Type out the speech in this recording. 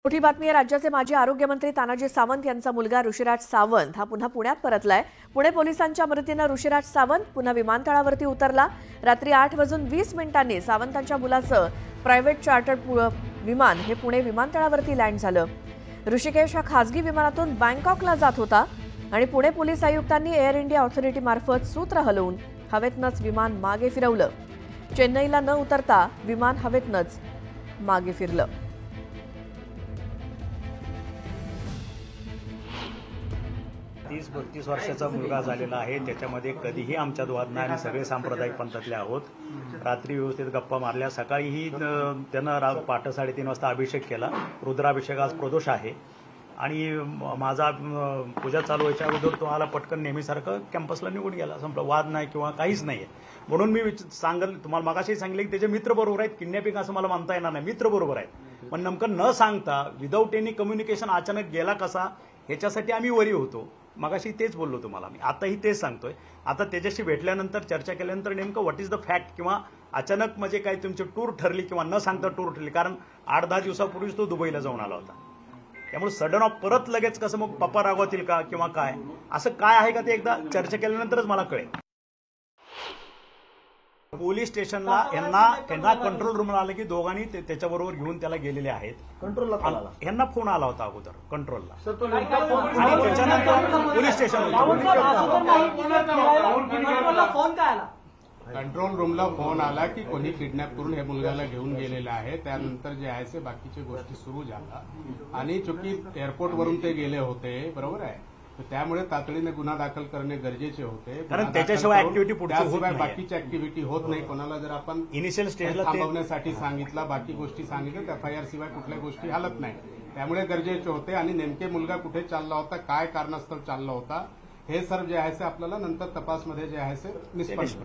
मोठी बातमी आहे। राज्याचे माजी आरोग्यमंत्री तानाजी सावंत यांचा मुलगा ऋषिराज सावंत हा पुन्हा पुण्यात परतलाय। पुणे पोलिसांच्या मदतीने ऋषिराज सावंत पुन्हा विमानतळावरती उतरला। रात्री 8:20 सावंतांच्या मुलाचं प्रायव्हेट चार्टर्ड विमान हे पुणे विमानतळावरती लँड झालं। ऋषिकेश हा खासगी विमानातून बँकॉकला जात होता आणि पुणे पोलीस आयुक्तांनी एअर इंडिया ऑथॉरिटी मार्फत सूत्र हलवून हवेतनच विमान मागे फिरवलं। चेन्नईला न उतरता विमान हवेतनच मागे फिरलं। 30-32 वर्षाचा मुलगा झालेला आहे। त्याच्यामध्ये कधीही आमच्यात वाद नाही। आम्ही सगळे सांप्रदायिक पंथातले आहोत। रात्री व्यवस्थित गप्पा मारल्या। सकाळीही त्यानं पहाटे 3:30 वाजता अभिषेक केला। रुद्राभिषेक आज प्रदोष आहे आणि माझा पूजा चालू व्हायच्या अगोदर तो आला पटकन नेहमीसारखं कॅम्पसला निघून गेला। संपलं, वाद नाही किंवा काहीच नाहीये। म्हणून मी तुम्हाला मगाशी सांगितलं की त्याचे मित्र बरोबर आहेत। किडनॅपिंग असं मला म्हणता येणार नाही, मित्र बरोबर आहेत। पण नेमकं न सांगता विदाऊट एनी कम्युनिकेशन अचानक गेला कसा ह्याच्यासाठी आम्ही वरी होतो। मगाशी तेच बोललो तुम्हाला मी, आताही तेच सांगतोय। आता त्याच्याशी भेटल्यानंतर चर्चा केल्यानंतर नेमकं व्हॉट इज द फॅक्ट किंवा अचानक म्हणजे काय तुमची टूर ठरली किंवा न सांगता टूर ठरली, कारण 8-10 दिवसापूर्वीच तो दुबईला जाऊन आला होता। त्यामुळे सडन ऑफ परत लगेच कसं मग पप्पा रागवतील का किंवा काय असं काय आहे का ते एकदा चर्चा केल्यानंतरच मला कळेल। पोलीस स्टेशनला यांना कंट्रोल रूमला आलं की दोघांनी त्याच्याबरोबर घेऊन त्याला गेलेले आहेत। कंट्रोलला यांना फोन आला होता अगोदर कंट्रोलला आणि त्याच्यानंतर पोलीस स्टेशनला कंट्रोल रूमला फोन आला की कोणी किडनॅप करून हे मुलगाला घेऊन गेलेलं आहे। त्यानंतर जे आहे ते बाकीच्या गोष्टी सुरू झाल्या आणि चुकी एअरपोर्टवरून ते गेले होते, बरोबर आहे। तर त्यामुळे तातडीने गुन्हा दाखल करणे गरजेचे होते, कारण त्याच्याशिवाय ऍक्टिव्हिटी पुढे बाकीची ऍक्टिव्हिटी होत नाही। कोणाला जर आपण इनिशियल स्टेजला थांबवण्यासाठी सांगितलं, बाकी गोष्टी सांगितल्या, एफआयआर शिवाय कुठल्या गोष्टी हालत नाही। त्यामुळे गरजेचे होते आणि नेमके मुलगा कुठे चालला होता, काय कारणास्तव चालला होता, हे सर्व जे आहे ते आपल्याला नंतर तपासमध्ये जे आहे ते निष्पन्न